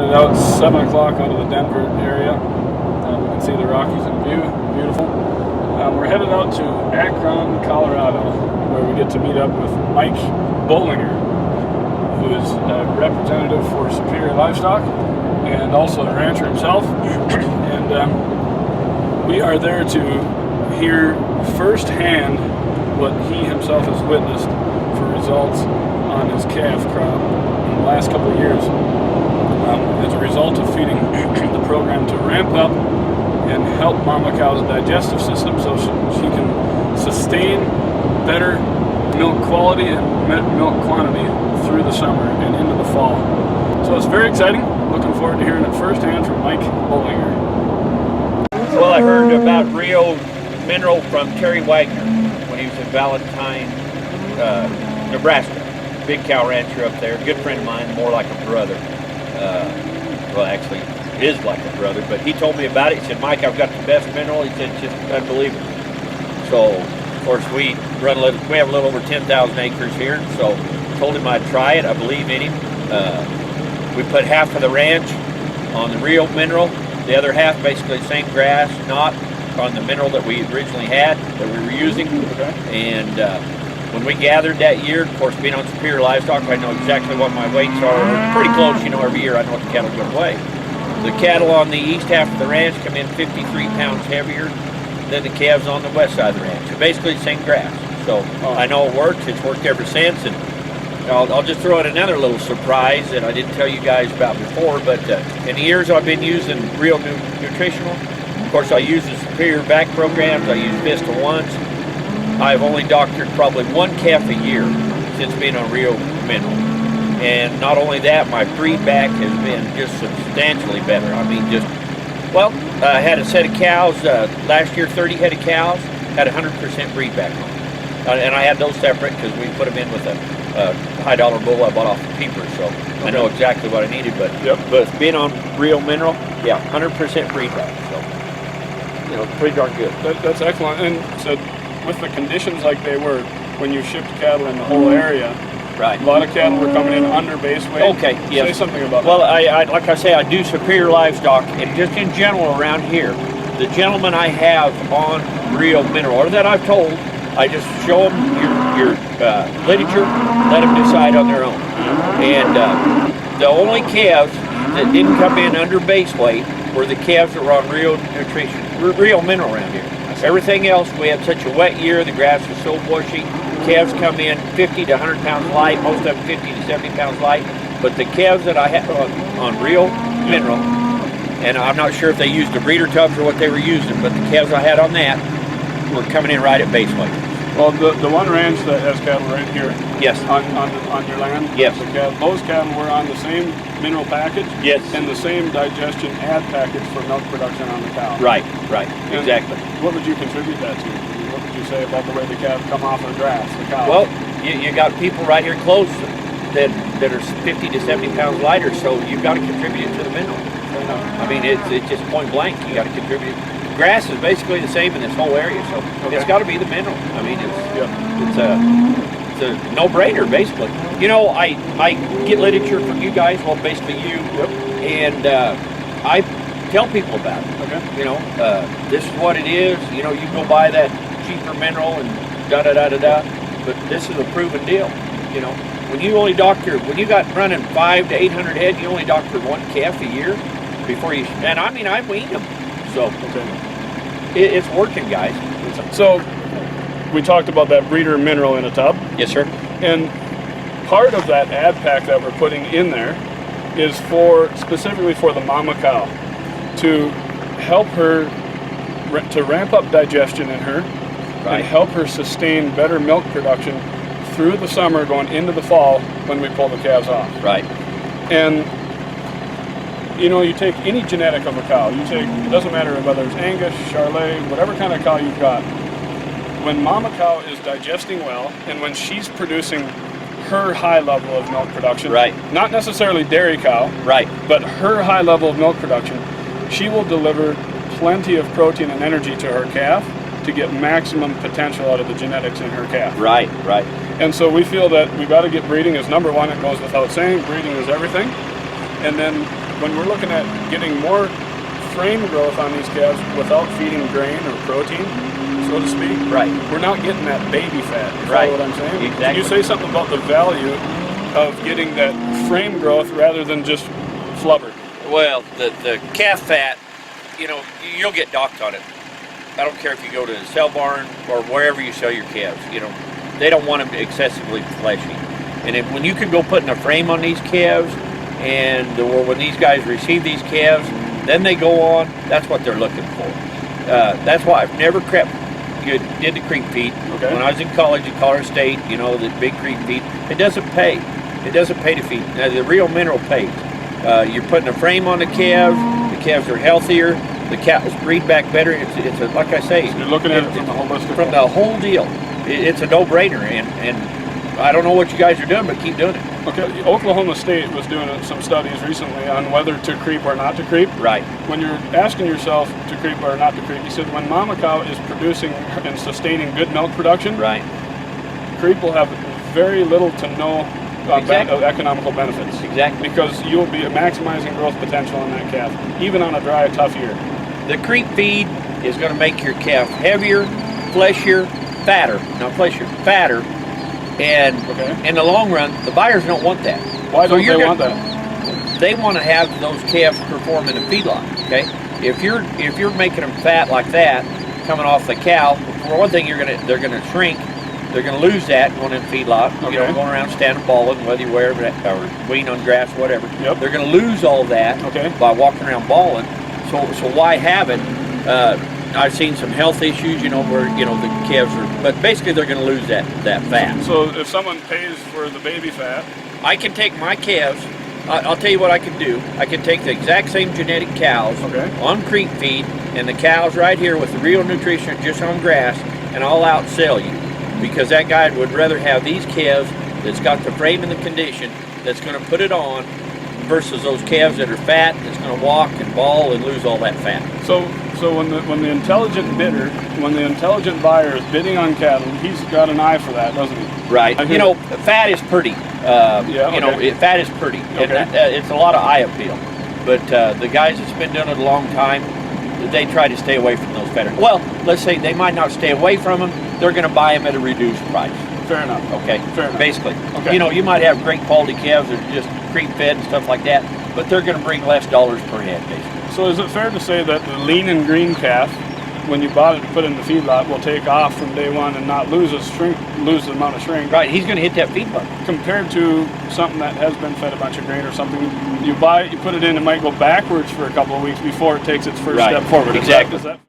headed out 7 o'clock out of the Denver area. We can see the Rockies in view, beautiful. We're headed out to Akron, Colorado, where we get to meet up with Mike Bollinger, who is a representative for Superior Livestock and also a rancher himself. And we are there to hear firsthand what he himself has witnessed for results on his calf crop in the last couple of years. As a result of feeding the program to ramp up and help mama cow's digestive system so she can sustain better milk quality and milk quantity through the summer and into the fall. So it's very exciting. Looking forward to hearing it firsthand from Mike Bollinger. Well, I heard about Rio Mineral from Terry Wagner when he was in Valentine, Nebraska. Big cow rancher up there, good friend of mine, more like a brother. Well, actually, is like a brother, but he told me about it. He said, Mike, I've got the best mineral. He said, it's just unbelievable. So, of course, we have a little over 10,000 acres here, so told him I'd try it. I believe in him. We put half of the ranch on the Rio Mineral, the other half basically the same grass, not on the mineral that we originally had, that we were using. And when we gathered that year, of course, being on Superior Livestock, I know exactly what my weights are. We're pretty close, every year I know what the cattle are going to weigh. The cattle on the east half of the ranch come in 53 pounds heavier than the calves on the west side of the ranch. Basically the same grass. So I know it works. It's worked ever since. And I'll just throw in another little surprise that I didn't tell you guys about before, but in the years I've been using Real Nutritional, of course I use the Superior back programs, I use Vista once. I've only doctored probably one calf a year since being on Rio Mineral. And not only that, my breed back has been just substantially better. I mean, I had a set of cows last year, 30 head of cows, had 100% breed back on. And I had those separate because we put them in with a high dollar bull I bought off the Peeper, so I know exactly what I needed. But being on Rio Mineral, 100% breed back. So, pretty darn good. That's excellent. And so, with the conditions like they were when you shipped cattle in the whole area, right? A lot of cattle were coming in under base weight. Okay, yes. Say something about that. Well, I like I say, I do Superior Livestock, and just in general around here, the gentlemen I have on Rio Mineral, or that I've told, I just show them your literature, let them decide on their own. And the only calves that didn't come in under base weight were the calves that were on Rio Mineral around here. Everything else, we had such a wet year, the grass was so bushy, calves come in 50 to 100 pounds light, most of them 50 to 70 pounds light, but the calves that I had on Rio Mineral, and I'm not sure if they used the breeder tubs or what they were using, but the calves I had on that were coming in right at base weight. Well, the one ranch that has cattle right here, yes, on your land, yes, those cattle were on the same mineral package, yes, and the same digestion add package for milk production on the cow. Right, and exactly. What would you contribute that to? What would you say about the way the calves come off of the grass, the cow? Well, you got people right here close that are 50 to 70 pounds lighter, so you've got to contribute it to the mineral. I mean, it's just point blank. You got to contribute. Grass is basically the same in this whole area, so it's got to be the mineral. I mean, it's a no-brainer, basically. I get literature from you guys, well, basically you, and I tell people about it. Okay. This is what it is. You can go buy that cheaper mineral and da-da-da-da-da, but this is a proven deal. When you got running 500 to 800 head, you only doctor one calf a year before you, and I weaned them. So it's working, guys. So we talked about that breeder mineral in a tub. Yes, sir. And part of that ad pack that we're putting in there is specifically for the mama cow to help her to ramp up digestion in her, and help her sustain better milk production through the summer going into the fall when we pull the calves off. Right. And you take any genetic of a cow, it doesn't matter whether it's Angus, Charolais, whatever kind of cow you've got, when mama cow is digesting well and when she's producing her high level of milk production, not necessarily dairy cow, but her high level of milk production, she will deliver plenty of protein and energy to her calf to get maximum potential out of the genetics in her calf. Right. And so we feel that we've got to get breeding as number one. It goes without saying, breeding is everything. And then when we're looking at getting more frame growth on these calves without feeding grain or protein, so to speak, Right. we're not getting that baby fat. You Right. follow what I'm saying? Exactly. Can you say something about the value of getting that frame growth rather than just flubber? Well, the calf fat, you know, you'll get docked on it. I don't care if you go to the sale barn or wherever you sell your calves. You know, they don't want them excessively fleshy. And when you can go putting a frame on these calves, or when these guys receive these calves, then they go on. That's what they're looking for. That's why I've never did the creep feed. Okay. When I was in college at Colorado State, you know, the big creep feed. It doesn't pay. It doesn't pay to feed. Now, the real mineral pays. You're putting a frame on the calves. The calves are healthier. The cows breed back better. It's a, like I say. So you're looking at it from the holistic. From the whole deal. It's a no-brainer, and I don't know what you guys are doing, but keep doing it. Okay, Oklahoma State was doing some studies recently on whether to creep or not to creep. Right. When you're asking yourself to creep or not to creep, you said when mama cow is producing and sustaining good milk production, Right. creep will have very little to no Exactly. economical benefits. Exactly. Because you'll be maximizing growth potential on that calf, even on a dry, tough year. The creep feed is going to make your calf heavier, fleshier, fatter. Not fleshier, fatter. And Okay. in the long run, the buyers don't want that. Why So don't you're they gonna- want that? They want to have those calves perform in a feedlot. Okay, if you're making them fat like that, coming off the cow, for one thing, they're gonna shrink. They're gonna lose that going in feedlot. You know, Okay. going around standing balling, whether you wear it or wean on grass, whatever. Yep. They're gonna lose all that Okay. by walking around balling. So why have it? I've seen some health issues, you know, where you know the calves are, but basically they're gonna lose that fat. So if someone pays for the baby fat, I can take my calves. I'll tell you what I can do. I can take the exact same genetic cows Okay. on creep feed and the cows right here with the real nutrition just on grass, and I'll outsell you because that guy would rather have these calves that's got the frame and the condition that's going to put it on versus those calves that are fat that's going to walk and ball and lose all that fat. So when the intelligent bidder, when the intelligent buyer is bidding on cattle, he's got an eye for that, doesn't he? Right. I hear You know, fat is pretty. Yeah, You know, okay. fat is pretty. And Okay. it's a lot of eye appeal. But the guys that's been doing it a long time, they try to stay away from those fatter. Well, let's say they might not stay away from them. They're going to buy them at a reduced price. Fair enough. Okay. Fair enough. Basically. Okay. You know, you might have great quality calves that are just creep fed and stuff like that, but they're going to bring less dollars per head, basically. So is it fair to say that the lean and green calf, when you bought it to put in the feedlot, will take off from day one and not lose the amount of shrink? Right. He's going to hit that feed button. Compared to something that has been fed a bunch of grain or something, you buy it, you put it in, it might go backwards for a couple of weeks before it takes its first Right. step forward. Exactly. Is that